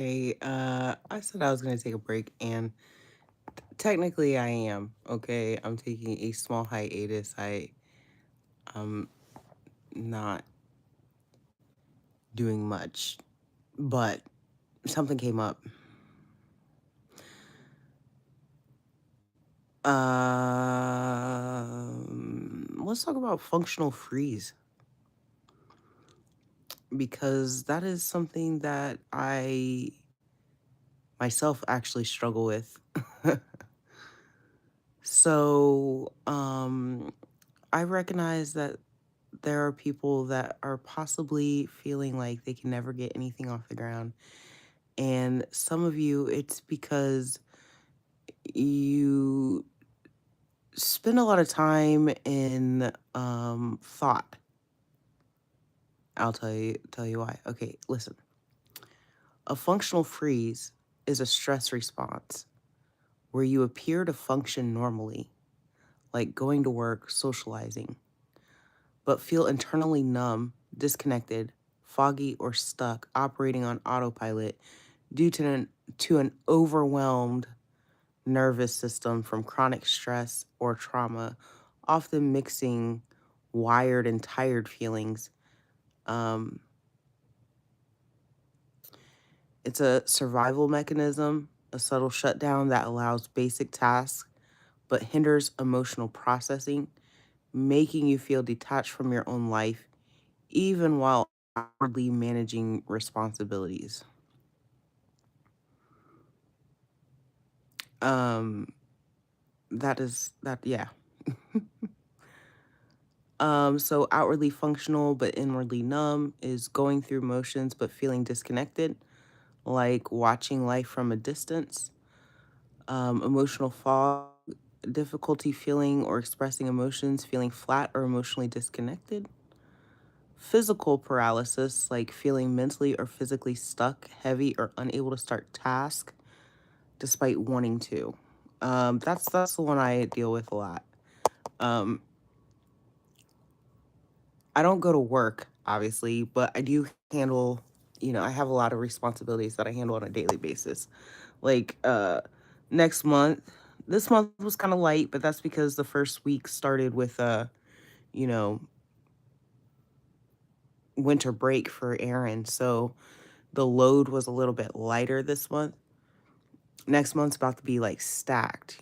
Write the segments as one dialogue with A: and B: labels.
A: Hey, I said I was gonna take a break, and technically I am. Okay, I'm taking a small hiatus. I'm not doing much, but something came up. Let's talk about functional freeze because that is something that I myself actually struggle with. So, I recognize that there are people that are possibly feeling like they can never get anything off the ground. And some of you, it's because you spend a lot of time in thought. I'll tell you why. Okay, listen. A functional freeze is a stress response where you appear to function normally, like going to work, socializing, but feel internally numb, disconnected, foggy, or stuck, operating on autopilot due to an overwhelmed nervous system from chronic stress or trauma, often mixing wired and tired feelings. Um, it's a survival mechanism, a subtle shutdown that allows basic tasks but hinders emotional processing, making you feel detached from your own life, even while outwardly managing responsibilities. Um, yeah. So outwardly functional but inwardly numb is going through motions but feeling disconnected, like watching life from a distance. Emotional fog, difficulty feeling or expressing emotions, feeling flat or emotionally disconnected. Physical paralysis, like feeling mentally or physically stuck, heavy, or unable to start tasks despite wanting to. That's the one I deal with a lot. Um, I don't go to work, obviously, but I do handle, I have a lot of responsibilities that I handle on a daily basis. Like next month, this month was kind of light, but that's because the first week started with you know, winter break for Aaron. So the load was a little bit lighter this month. Next month's about to be like stacked.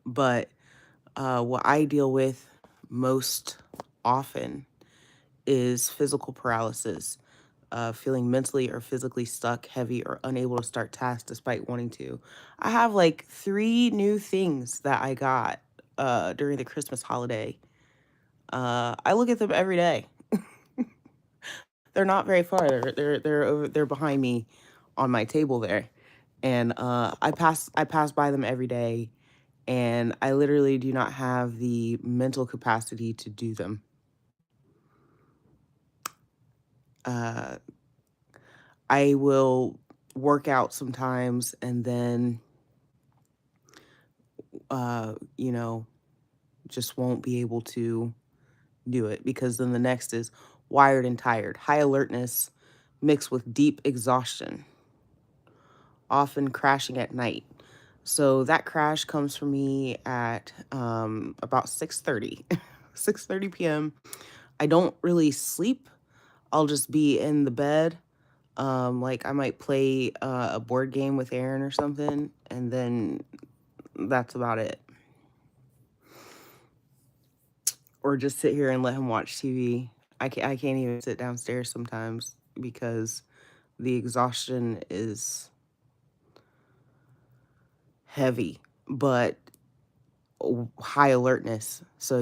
A: But what I deal with most often is physical paralysis, feeling mentally or physically stuck, heavy, or unable to start tasks despite wanting to. I have like three new things that I got during the Christmas holiday. I look at them every day. They're not very far. They're behind me on my table there, and I pass by them every day, and I literally do not have the mental capacity to do them. Uh, I will work out sometimes and then, uh, you know, just won't be able to do it because then the next is wired and tired, high alertness mixed with deep exhaustion, often crashing at night. So that crash comes for me at about 6:30, 6:30 p.m. I don't really sleep. I'll just be in the bed. Like I might play a board game with Aaron or something, and then that's about it. Or just sit here and let him watch TV. I can't even sit downstairs sometimes because the exhaustion is heavy, but high alertness. So,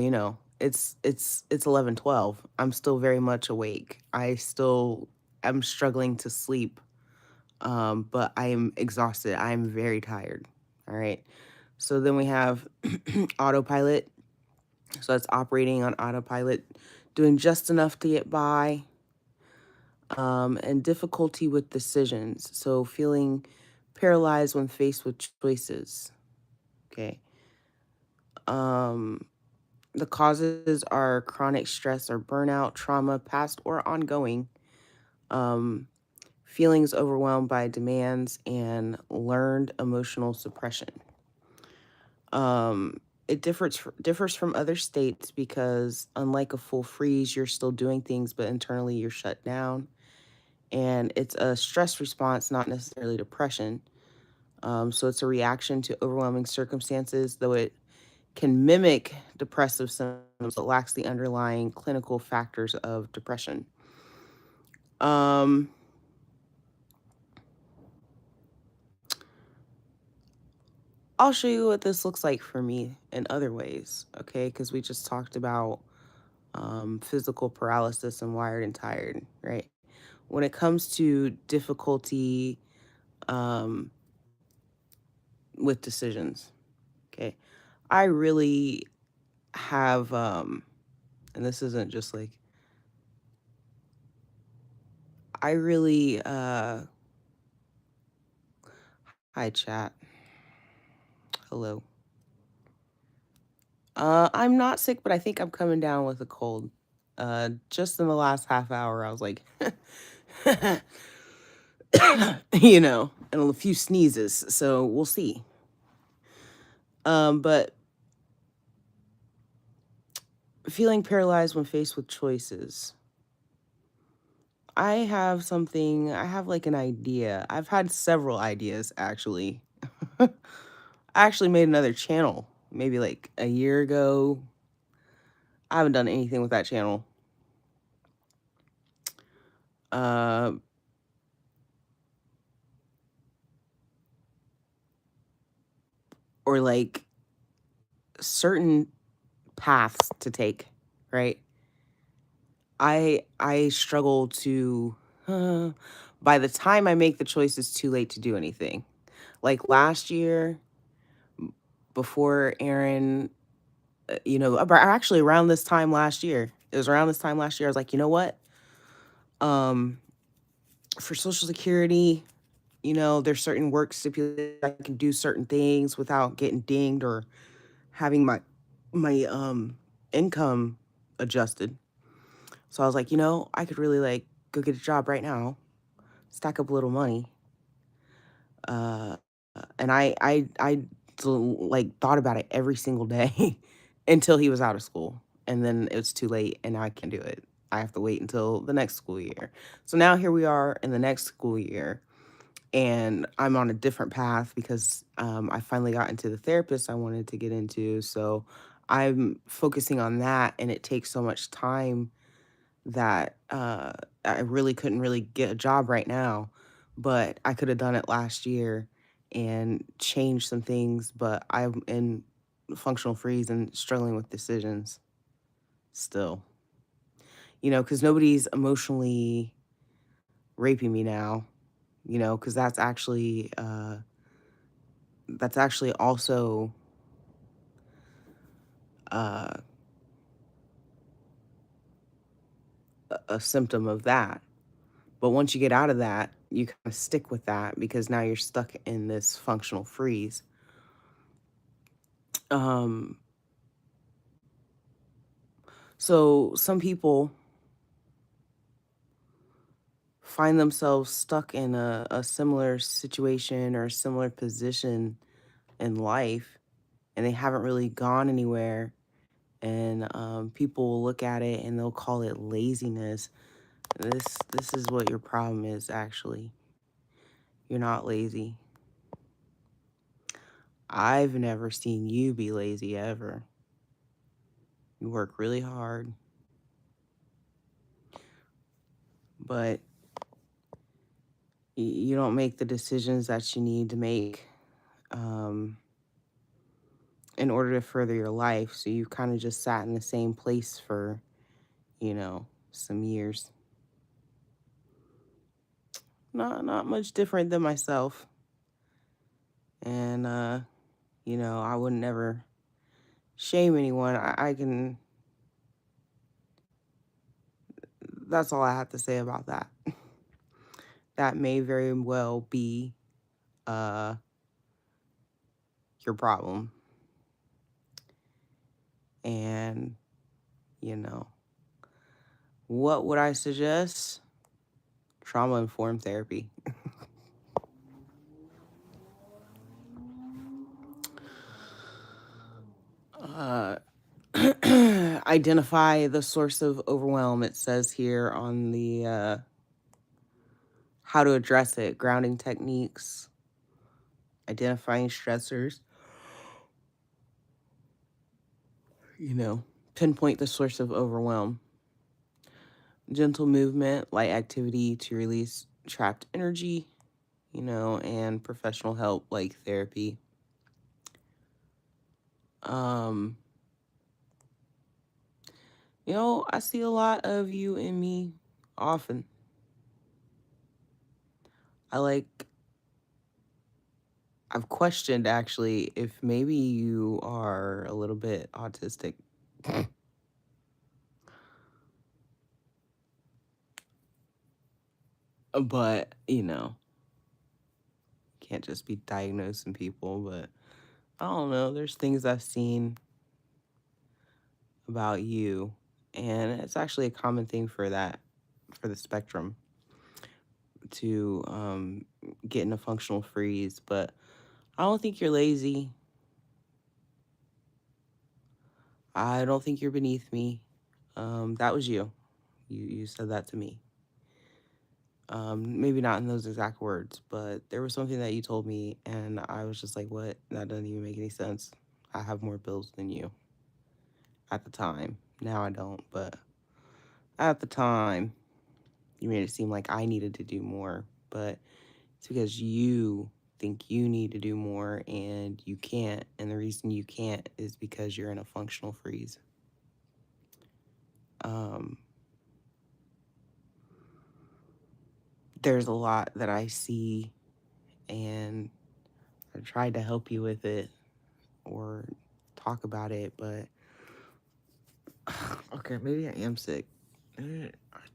A: it's 11:12. I'm still very much awake. I still am struggling to sleep. But I am exhausted. I am very tired. All right. So then we have autopilot. So that's operating on autopilot, doing just enough to get by, and difficulty with decisions. So feeling paralyzed when faced with choices. Okay. Um, the causes are chronic stress or burnout, trauma, past or ongoing. Um, feelings overwhelmed by demands, and learned emotional suppression. It differs from other states because unlike a full freeze, you're still doing things, but internally you're shut down. And it's a stress response, not necessarily depression. So it's a reaction to overwhelming circumstances, though it can mimic depressive symptoms, it lacks the underlying clinical factors of depression. Um, I'll show you what this looks like for me in other ways, okay? Because we just talked about physical paralysis and wired and tired, right? When it comes to difficulty um, with decisions, okay, I really have, and this isn't just like, I really, hi chat, hello. I'm not sick, but I think I'm coming down with a cold. Just in the last half hour, I was like, and a few sneezes. So we'll see. But feeling paralyzed when faced with choices. I have like an idea. I've had several ideas actually. I actually made another channel maybe like a year ago. I haven't done anything with that channel. Uh, or like certain paths to take, right? I struggle to by the time I make the choice, it's too late to do anything. Like last year, before Aaron, actually around this time last year, it was around this time last year, I was like, you know what? Um, for Social Security, there's certain work stipulated I can do certain things without getting dinged or having my income adjusted. So I was like, I could really like go get a job right now, stack up a little money. Uh, and like thought about it every single day until he was out of school. And then it was too late and I can't do it. I have to wait until the next school year. So now here we are in the next school year and I'm on a different path because I finally got into the therapist I wanted to get into. So I'm focusing on that and it takes so much time that I really couldn't really get a job right now, but I could have done it last year and changed some things, but I'm in functional freeze and struggling with decisions still. Because nobody's emotionally raping me now, because that's actually also uh, a symptom of that. But once you get out of that, you kind of stick with that because now you're stuck in this functional freeze. Um, so some people find themselves stuck in a similar situation or a similar position in life, and they haven't really gone anywhere. And people will look at it and they'll call it laziness. This is what your problem is actually. You're not lazy. I've never seen you be lazy ever. You work really hard, but you don't make the decisions that you need to make um, in order to further your life. So you kind of just sat in the same place for, some years. Not much different than myself. And I would never shame anyone. I can That's all I have to say about that. That may very well be uh your problem. And, you know, what would I suggest? Trauma-informed therapy. uh, Identify the source of overwhelm. It says here on the how to address it, grounding techniques, identifying stressors, you know, pinpoint the source of overwhelm. Gentle movement, light activity to release trapped energy, and professional help like therapy. Um, I see a lot of you in me often. I like, I've questioned actually if maybe you are a little bit autistic. But, can't just be diagnosing people. But I don't know. There's things I've seen about you, and it's actually a common thing for that, for the spectrum to get in a functional freeze. But I don't think you're lazy. I don't think you're beneath me. That was you. You said that to me. Maybe not in those exact words, but there was something that you told me, and I was just like, what? That doesn't even make any sense. I have more bills than you at the time. Now I don't, but at the time, you made it seem like I needed to do more, but it's because you think you need to do more and you can't. And the reason you can't is because you're in a functional freeze. Um, there's a lot that I see, and I tried to help you with it or talk about it, but okay, maybe I am sick.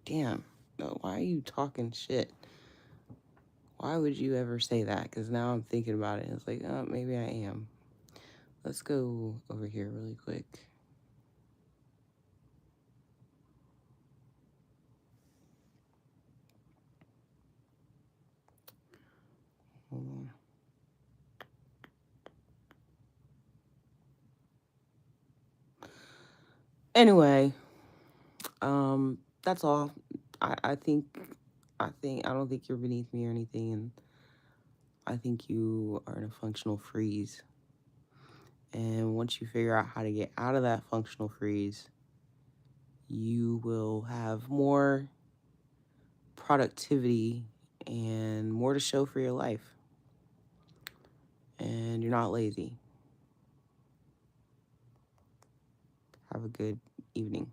A: Damn. No, why are you talking shit? Why would you ever say that? Because now I'm thinking about it, and it's like, oh, maybe I am. Let's go over here really quick. Hold on. Anyway, that's all. I don't think you're beneath me or anything, and I think you are in a functional freeze. And once you figure out how to get out of that functional freeze, you will have more productivity and more to show for your life. And you're not lazy. Have a good evening.